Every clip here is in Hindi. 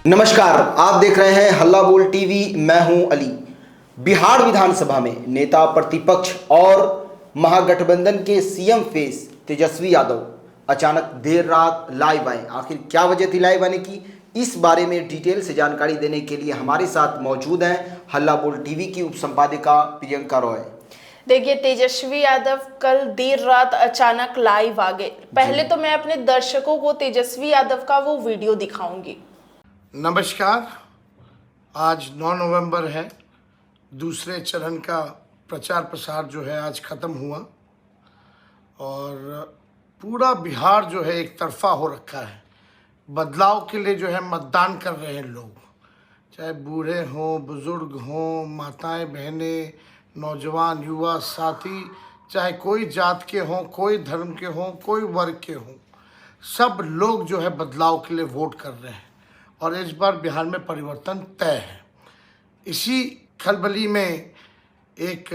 नमस्कार, आप देख रहे हैं हल्ला बोल टीवी। मैं हूं अली। बिहार विधानसभा में नेता प्रतिपक्ष और महागठबंधन के सीएम फेस तेजस्वी यादव अचानक देर रात लाइव आए। आखिर क्या वजह थी लाइव आने की, इस बारे में डिटेल से जानकारी देने के लिए हमारे साथ मौजूद हैं हल्ला बोल टीवी की उप संपादिका प्रियंका रॉय। देखिए, तेजस्वी यादव कल देर रात अचानक लाइव आ गए। पहले तो मैं अपने दर्शकों को तेजस्वी यादव का वो वीडियो दिखाऊंगी। नमस्कार, आज 9 नवंबर है। दूसरे चरण का प्रचार प्रसार जो है आज ख़त्म हुआ और पूरा बिहार जो है एक तरफा हो रखा है। बदलाव के लिए जो है मतदान कर रहे हैं लोग, चाहे बूढ़े हों, बुज़ुर्ग हों, माताएं बहनें, नौजवान युवा साथी, चाहे कोई जात के हों, कोई धर्म के हों, कोई वर्ग के हों, सब लोग जो है बदलाव के लिए वोट कर रहे हैं और इस बार बिहार में परिवर्तन तय है। इसी खलबली में एक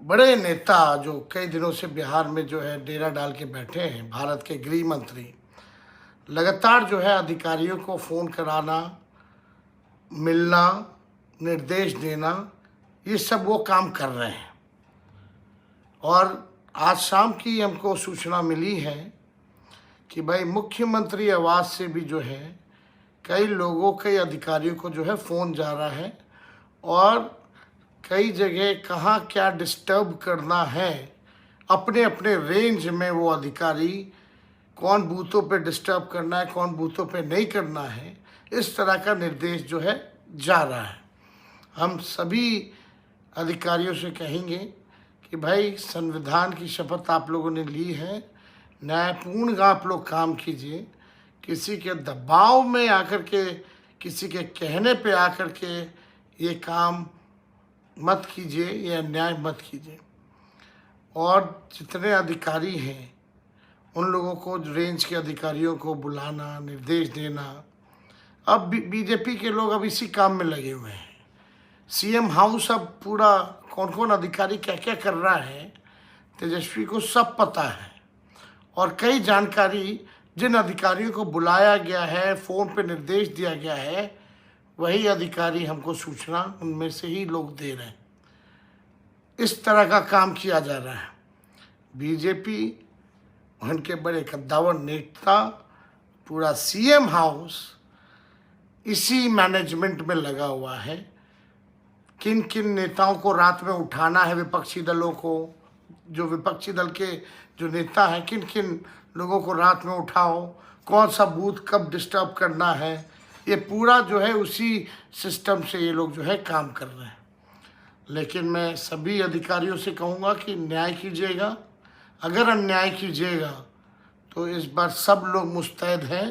बड़े नेता जो कई दिनों से बिहार में जो है डेरा डाल के बैठे हैं, भारत के गृह मंत्री, लगातार जो है अधिकारियों को फ़ोन कराना, मिलना, निर्देश देना, ये सब वो काम कर रहे हैं। और आज शाम की हमको सूचना मिली है कि भाई मुख्यमंत्री आवास से भी जो है कई लोगों, कई अधिकारियों को जो है फ़ोन जा रहा है और कई जगह कहाँ क्या डिस्टर्ब करना है, अपने अपने रेंज में वो अधिकारी कौन बूथों पे डिस्टर्ब करना है, कौन बूथों पे नहीं करना है, इस तरह का निर्देश जो है जा रहा है। हम सभी अधिकारियों से कहेंगे कि भाई संविधान की शपथ आप लोगों ने ली है, न्यायपूर्ण आप लोग काम कीजिए। किसी के दबाव में आकर के, किसी के कहने पे आकर के ये काम मत कीजिए, ये अन्याय मत कीजिए। और जितने अधिकारी हैं उन लोगों को, रेंज के अधिकारियों को बुलाना, निर्देश देना। अब बीजेपी के लोग अब इसी काम में लगे हुए हैं। सीएम हाउस अब पूरा कौन कौन अधिकारी क्या क्या कर रहा है तेजस्वी को सब पता है और कई जानकारी जिन अधिकारियों को बुलाया गया है, फ़ोन पे निर्देश दिया गया है, वही अधिकारी हमको सूचना उनमें से ही लोग दे रहे हैं। इस तरह का काम किया जा रहा है। बीजेपी, उनके बड़े कद्दावर नेता, पूरा सीएम हाउस इसी मैनेजमेंट में लगा हुआ है। किन किन नेताओं को रात में उठाना है, विपक्षी दलों को, जो विपक्षी दल के जो नेता हैं, किन किन लोगों को रात में उठाओ, कौन सा बूथ कब डिस्टर्ब करना है, ये पूरा जो है उसी सिस्टम से ये लोग जो है काम कर रहे हैं। लेकिन मैं सभी अधिकारियों से कहूँगा कि न्याय कीजिएगा। अगर अन्याय कीजिएगा तो इस बार सब लोग मुस्तैद हैं।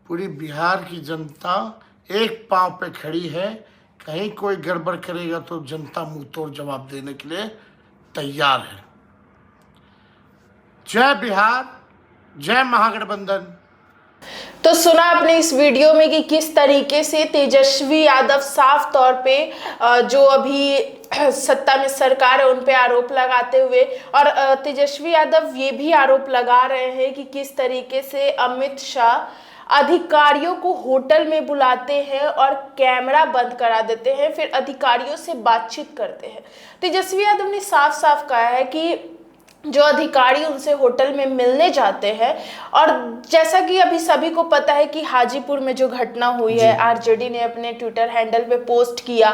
पूरी बिहार की जनता एक पांव पे खड़ी है। कहीं कोई गड़बड़ करेगा तो जनता मुंह तोड़ जवाब देने के लिए तैयार है। जय बिहार, जय महागठबंधन। तो सुना आपने इस वीडियो में कि किस तरीके से तेजस्वी यादव साफ तौर पे जो अभी सत्ता में सरकार है उन पे आरोप लगाते हुए, और तेजस्वी यादव ये भी आरोप लगा रहे हैं कि किस तरीके से अमित शाह अधिकारियों को होटल में बुलाते हैं और कैमरा बंद करा देते हैं, फिर अधिकारियों से बातचीत करते हैं। तेजस्वी यादव ने साफ साफ कहा है कि जो अधिकारी उनसे होटल में मिलने जाते हैं, और जैसा कि अभी सभी को पता है कि हाजीपुर में जो घटना हुई है, आरजेडी ने अपने ट्विटर हैंडल पे पोस्ट किया,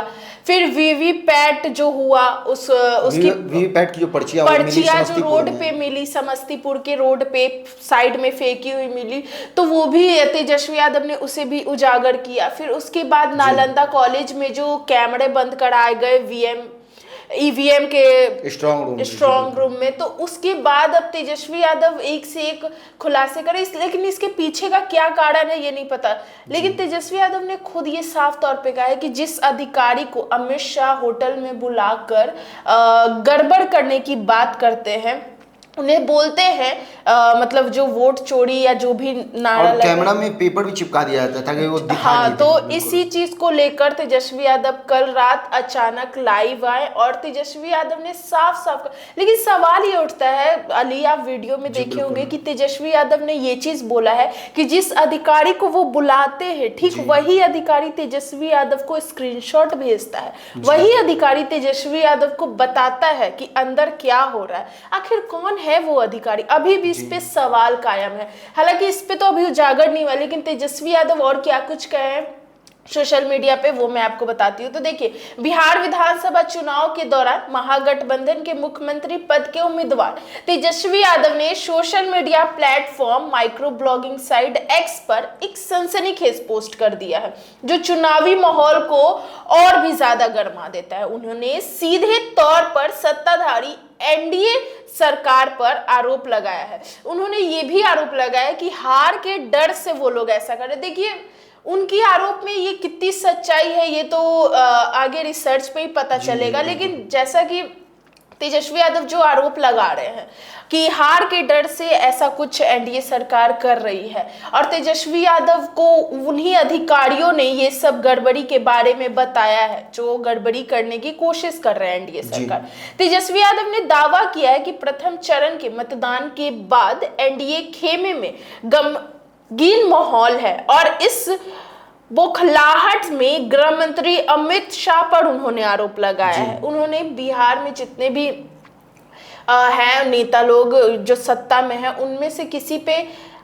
फिर वीवीपैट जो हुआ उसकी वीवीपैट की जो पर्चियां जो रोड पे मिली, समस्तीपुर के रोड पे साइड में फेंकी हुई मिली, तो वो भी तेजस्वी यादव ने उसे भी उजागर किया। फिर उसके बाद नालंदा कॉलेज में जो कैमरे बंद कराए गए ईवीएम के स्ट्रॉन्ग रूम में, तो उसके बाद अब तेजस्वी यादव एक से एक खुलासे करे। लेकिन इसके पीछे का क्या कारण है ये नहीं पता। लेकिन तेजस्वी यादव ने खुद ये साफ तौर पे कहा है कि जिस अधिकारी को अमित शाह होटल में बुलाकर गड़बड़ करने की बात करते हैं, उन्हें बोलते हैं मतलब जो वोट चोरी या जो भी नारा और कैमरा में पेपर भी चिपका दिया जाता है ताकि वो दिखा हाँ, नहीं तो दे, बिल्कुल। इसी चीज को लेकर तेजस्वी यादव कल रात अचानक लाइव आए और तेजस्वी यादव ने साफ साफ लेकिन सवाल ये उठता है अली, आप वीडियो में देखे होंगे कि तेजस्वी यादव ने ये चीज बोला है कि जिस अधिकारी को वो बुलाते हैं, ठीक वही अधिकारी तेजस्वी यादव को स्क्रीनशॉट भेजता है, वही अधिकारी तेजस्वी यादव को बताता है कि अंदर क्या हो रहा है। आखिर कौन है वो अधिकारी? अभी भी इस पे सवाल कायम है। हालांकि इस पे तो अभी उजागर नहीं हुआ, लेकिन तेजस्वी यादव और क्या कुछ कहे सोशल मीडिया पे वो मैं आपको बताती हूँ। तो देखिए, बिहार विधानसभा चुनाव के दौरान महागठबंधन के मुख्यमंत्री पद के उम्मीदवार तेजस्वी यादव ने social media platform micro blogging site x पर एक सनसनीखेज पोस्ट कर दिया है जो चुनावी माहौल को और भी ज्यादा गर्मा देता है। उन्होंने सीधे तौर पर सत्ताधारी एनडीए सरकार पर आरोप लगाया है। उन्होंने ये भी आरोप लगाया कि हार के डर से वो लोग ऐसा कर रहे। देखिए, उनकी आरोप में ये कितनी सच्चाई है ये तो आगे रिसर्च पे ही पता चलेगा, लेकिन जैसा कि तेजस्वी यादव जो आरोप लगा रहे हैं कि हार के डर से ऐसा कुछ एनडीए सरकार कर रही है, और तेजस्वी यादव को उन्हीं अधिकारियों ने ये सब गड़बड़ी के बारे में बताया है जो गड़बड़ी करने की कोशिश कर रहे हैं एनडीए सरकार। तेजस्वी यादव ने दावा किया है कि प्रथम चरण के मतदान के बाद एनडीए खेमे में गमगीन माहौल है और इस बौखलाहट में गृह मंत्री अमित शाह पर उन्होंने आरोप लगाया है। उन्होंने बिहार में जितने भी हैं नेता लोग जो सत्ता में हैं उनमें से किसी पे,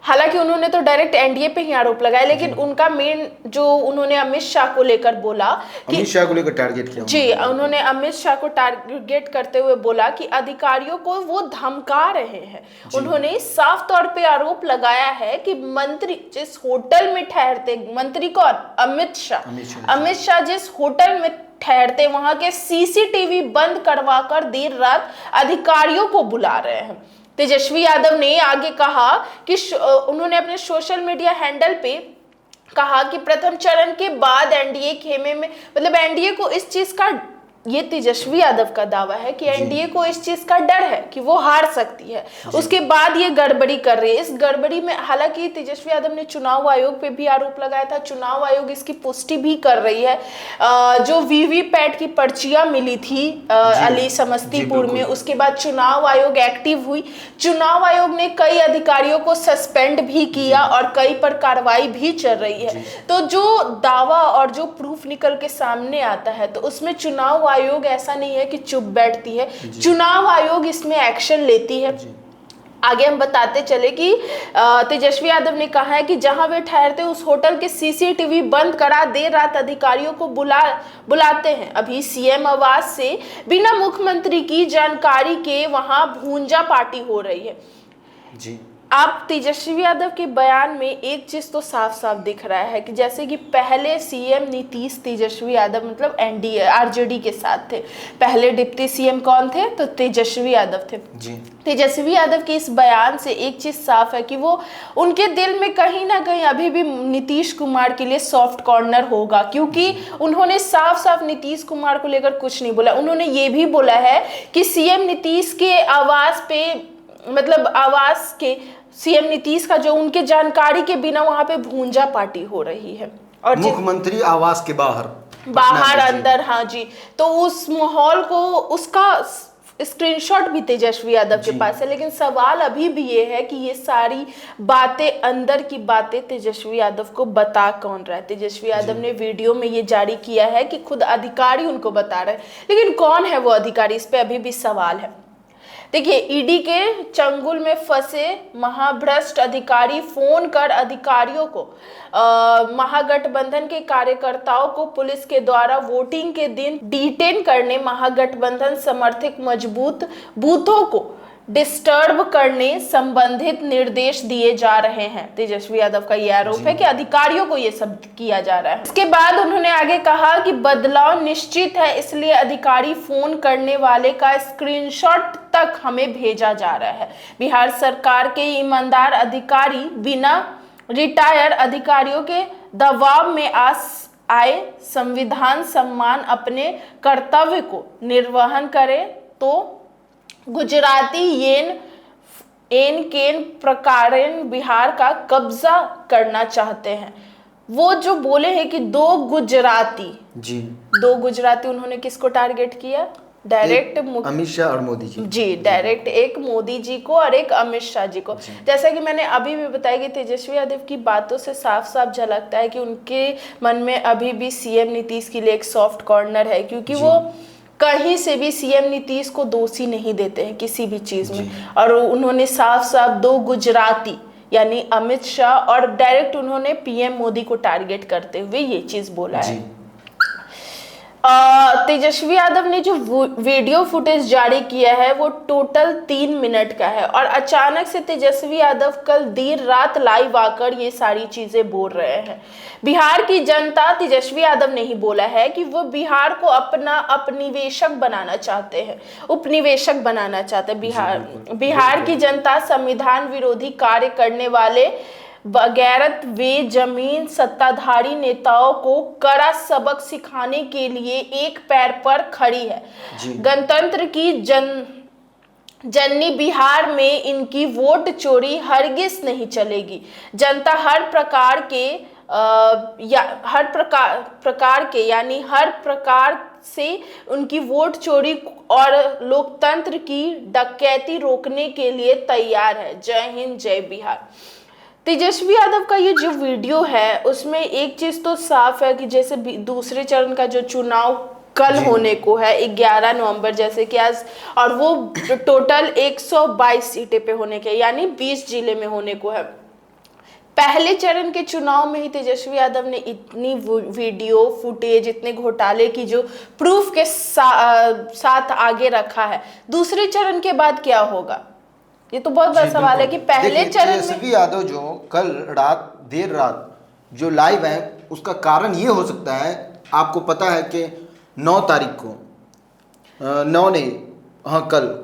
हालांकि उन्होंने तो डायरेक्ट एनडीए पे ही आरोप लगाया, लेकिन उनका मेन जो उन्होंने अमित शाह को लेकर बोला कि अमित शाह को लेकर टारगेट किया जी, उन्होंने अमित शाह को टारगेट करते हुए बोला कि अधिकारियों को वो धमका रहे हैं। उन्होंने साफ तौर पे आरोप लगाया है कि मंत्री जिस होटल में ठहरते, मंत्री को अमित शाह जिस होटल में ठहरते वहां के सीसीटीवी बंद करवाकर देर रात अधिकारियों को बुला रहे हैं। तेजस्वी यादव ने आगे कहा कि उन्होंने अपने सोशल मीडिया हैंडल पे कहा कि प्रथम चरण के बाद एनडीए खेमे में, मतलब एनडीए को इस चीज का, ये तेजस्वी यादव का दावा है कि एनडीए को इस चीज का डर है कि वो हार सकती है, उसके बाद ये गड़बड़ी कर रही है। इस गड़बड़ी में हालांकि तेजस्वी यादव ने चुनाव आयोग पे भी आरोप लगाया था, चुनाव आयोग इसकी पुष्टि भी कर रही है। जो वीवीपैट की पर्चियां मिली थी अली समस्तीपुर में, उसके बाद चुनाव आयोग एक्टिव हुई। चुनाव आयोग ने कई अधिकारियों को सस्पेंड भी किया और कई पर कार्रवाई भी चल रही है। तो जो दावा और जो प्रूफ निकल के सामने आता है तो उसमें चुनाव आयोग ऐसा नहीं है कि चुप बैठती है, चुनाव आयोग इसमें एक्शन लेती है। आगे हम बताते चले कि तेजस्वी यादव ने कहा है कि जहां वे ठहरते उस होटल के सीसीटीवी बंद करा देर रात अधिकारियों को बुलाते हैं। अभी सीएम आवास से बिना मुख्यमंत्री की जानकारी के वहां भूंजा पार्टी हो रही है। जी, आप तेजस्वी यादव के बयान में एक चीज तो साफ साफ दिख रहा है कि जैसे कि पहले सीएम नीतीश तेजस्वी यादव मतलब एनडीए आरजेडी के साथ थे, पहले डिप्टी सीएम कौन थे तो तेजस्वी यादव थे। जी, तेजस्वी यादव के इस बयान से एक चीज साफ है कि वो उनके दिल में कहीं ना कहीं अभी भी नीतीश कुमार के लिए सॉफ्ट कॉर्नर होगा, क्योंकि उन्होंने साफ साफ नीतीश कुमार को लेकर कुछ नहीं बोला। उन्होंने ये भी बोला है कि सीएम नीतीश के आवास पे, मतलब आवास के सीएम नीतीश का जो उनके जानकारी के बिना वहां पे भूंजा पार्टी हो रही है और मुख्यमंत्री आवास के बाहर अंदर, हाँ जी। तो उस माहौल को, उसका स्क्रीनशॉट भी तेजस्वी यादव के पास है, लेकिन सवाल अभी भी ये है कि ये सारी बातें, अंदर की बातें तेजस्वी यादव को बता कौन रहा है। तेजस्वी यादव ने वीडियो में ये जारी किया है कि खुद अधिकारी उनको बता रहे हैं, लेकिन कौन है वो अधिकारी, इस पे अभी भी सवाल है। देखिए, ईडी के चंगुल में फंसे महाभ्रष्ट अधिकारी फोन कर अधिकारियों को महागठबंधन के कार्यकर्ताओं को पुलिस के द्वारा वोटिंग के दिन डिटेन करने, महागठबंधन समर्थित मजबूत बूथों को डिस्टर्ब करने संबंधित निर्देश दिए जा रहे हैं। तेजस्वी यादव का यह आरोप है कि अधिकारियों को यह सब किया जा रहा है। इसके बाद उन्होंने आगे कहा कि बदलाव निश्चित है, इसलिए अधिकारी फोन करने वाले का स्क्रीनशॉट तक हमें भेजा जा रहा है। बिहार सरकार के ईमानदार अधिकारी बिना रिटायर अधिकारियों के दबाव में आए संविधान सम्मान अपने कर्तव्य को निर्वहन करें तो गुजराती येन एन केन प्रकारेण बिहार का कब्जा करना चाहते हैं। वो जो बोले हैं कि दो गुजराती उन्होंने किसको टारगेट किया? डायरेक्ट अमित शाह और मोदी जी। डायरेक्ट एक मोदी जी को और एक अमित शाह जी को। जैसा कि मैंने अभी भी बताया कि तेजस्वी यादव की बातों से साफ साफ झलकता है कि उनके मन में अभी भी सीएम नीतीश के लिए एक सॉफ्ट कॉर्नर है, क्योंकि वो कहीं से भी सीएम नीतीश को दोषी नहीं देते हैं किसी भी चीज में। और उन्होंने साफ साफ दो गुजराती यानी अमित शाह और डायरेक्ट उन्होंने पीएम मोदी को टारगेट करते हुए ये चीज बोला है। तेजस्वी यादव ने जो वीडियो फुटेज जारी किया है वो टोटल 3 मिनट का है, और अचानक से तेजस्वी यादव कल देर रात लाइव आकर ये सारी चीजें बोल रहे हैं। बिहार की जनता, तेजस्वी यादव ने ही बोला है कि वो बिहार को अपना उपनिवेशक बनाना चाहते हैं, बिहार की जनता संविधान विरोधी कार्य करने वाले बगैरत वे जमीन सत्ताधारी नेताओं को कड़ा सबक सिखाने के लिए एक पैर पर खड़ी है। गणतंत्र की जननी बिहार में इनकी वोट चोरी हरगिज नहीं चलेगी। जनता हर प्रकार से उनकी वोट चोरी और लोकतंत्र की डकैती रोकने के लिए तैयार है। जय हिंद, जय बिहार। तेजस्वी यादव का ये जो वीडियो है उसमें एक चीज तो साफ है कि जैसे दूसरे चरण का जो चुनाव कल होने को है 11 नवंबर जैसे कि आज, और वो टोटल 122 सीटें पे होने के यानी 20 जिले में होने को है। पहले चरण के चुनाव में ही तेजस्वी यादव ने इतनी वीडियो फुटेज, इतने घोटाले की जो प्रूफ के साथ आगे रखा है। दूसरे चरण के बाद क्या होगा, ये तो बहुत बड़ा सवाल है कि पहले चरण में तेजस्वी यादव जो कल देर रात जो लाइव है उसका कारण ये हो सकता है, आपको पता है कि 9 तारीख को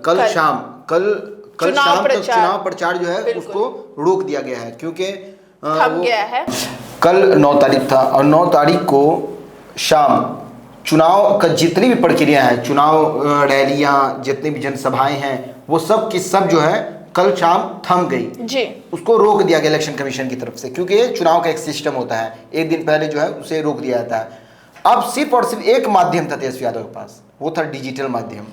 कल शाम तक चुनाव प्रचार जो है उसको रोक दिया गया है, क्योंकि थम गया है। कल 9 तारीख था और 9 तारीख को शाम चुनाव का जितनी भी प्रक्रिया है, चुनाव रैलियां, जितनी भी जनसभाएं हैं, वो सब की सब जो है कल शाम थम गई जी। उसको रोक दिया गया इलेक्शन कमीशन की तरफ से, क्योंकि चुनाव का एक सिस्टम होता है, एक दिन पहले जो है उसे रोक दिया जाता है। अब सिर्फ और सिर्फ एक माध्यम था तेजस्वी यादव के पास, वो था डिजिटल माध्यम,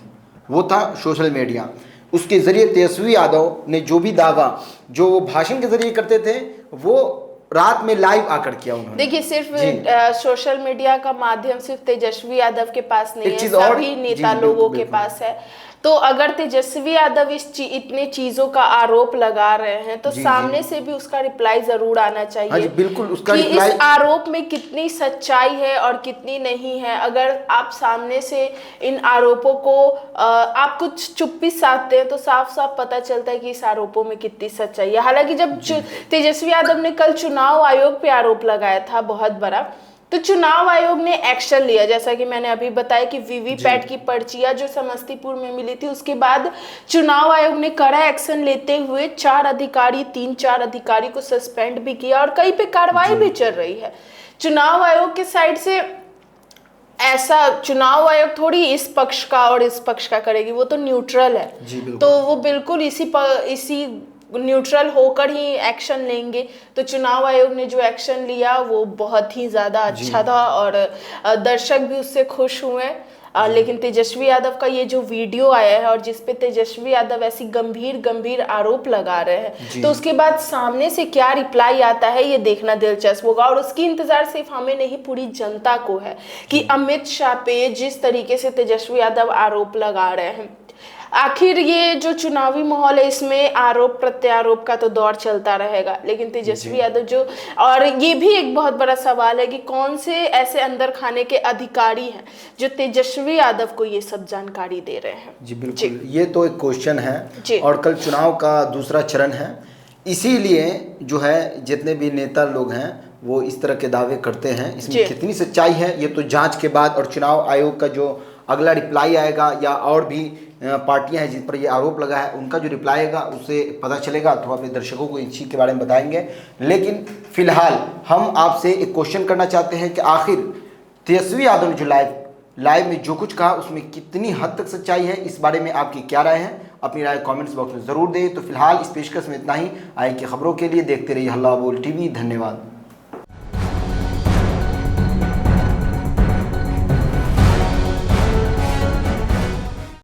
वो था सोशल मीडिया। उसके जरिए तेजस्वी यादव ने जो भी दावा जो वो भाषण के जरिए करते थे वो रात में लाइव आकर किया उन्होंने। देखिए सिर्फ सोशल मीडिया का माध्यम सिर्फ तेजस्वी यादव के पास नहीं है, सभी नेता लोगों के पास है। तो अगर तेजस्वी यादव इतने चीजों का आरोप लगा रहे हैं तो सामने से भी उसका रिप्लाई जरूर आना चाहिए। बिल्कुल उसका कि इस आरोप में कितनी सच्चाई है और कितनी नहीं है। अगर आप सामने से इन आरोपों को आप कुछ चुप्पी साधते हैं तो साफ साफ पता चलता है कि इस आरोपों में कितनी सच्चाई है। हालांकि जब तेजस्वी यादव ने कल चुनाव आयोग पे आरोप लगाया था बहुत बड़ा, तो चुनाव आयोग ने एक्शन लिया, जैसा कि मैंने अभी बताया कि वीवीपैट की पर्चियां जो समस्तीपुर में मिली थी उसके बाद चुनाव आयोग ने कड़ा एक्शन लेते हुए 3-4 अधिकारी को सस्पेंड भी किया और कई पे कार्रवाई भी चल रही है चुनाव आयोग के साइड से। ऐसा चुनाव आयोग थोड़ी इस पक्ष का और इस पक्ष का करेगी, वो तो न्यूट्रल है, तो वो बिल्कुल इसी न्यूट्रल होकर ही एक्शन लेंगे। तो चुनाव आयोग ने जो एक्शन लिया वो बहुत ही ज़्यादा अच्छा था और दर्शक भी उससे खुश हुए। लेकिन तेजस्वी यादव का ये जो वीडियो आया है और जिसपे तेजस्वी यादव ऐसी गंभीर आरोप लगा रहे हैं, तो उसके बाद सामने से क्या रिप्लाई आता है ये देखना दिलचस्प होगा। और उसकी इंतजार सिर्फ हमें नहीं पूरी जनता को है कि अमित शाह पे जिस तरीके से तेजस्वी यादव आरोप लगा रहे हैं, आखिर ये जो चुनावी माहौल है इसमें आरोप प्रत्यारोप का तो दौर चलता रहेगा। लेकिन तेजस्वी यादव जो, और ये भी एक बहुत बड़ा सवाल है कि कौन से ऐसे अंदर खाने के अधिकारी हैं जो तेजस्वी यादव को ये सब जानकारी दे रहे हैं। जी बिल्कुल, ये तो एक क्वेश्चन है। और कल चुनाव का दूसरा चरण है, इसीलिए जो है जितने भी नेता लोग हैं वो इस तरह के दावे करते हैं। इसमें कितनी सच्चाई है ये तो जांच के बाद और चुनाव आयोग का जो अगला रिप्लाई आएगा या और भी पार्टियां हैं जिन पर ये आरोप लगा है उनका जो रिप्लाई आएगा उससे पता चलेगा, तो अपने दर्शकों को इस चीज़ के बारे में बताएंगे। लेकिन फिलहाल हम आपसे एक क्वेश्चन करना चाहते हैं कि आखिर तेजस्वी यादव ने जो लाइव में जो कुछ कहा उसमें कितनी हद तक सच्चाई है, इस बारे में आपकी क्या राय है अपनी राय कमेंट्स बॉक्स में ज़रूर दें। तो फिलहाल इस पेशकश में इतना ही। आए की खबरों के लिए देखते रहिए हल्ला बोल टीवी। धन्यवाद।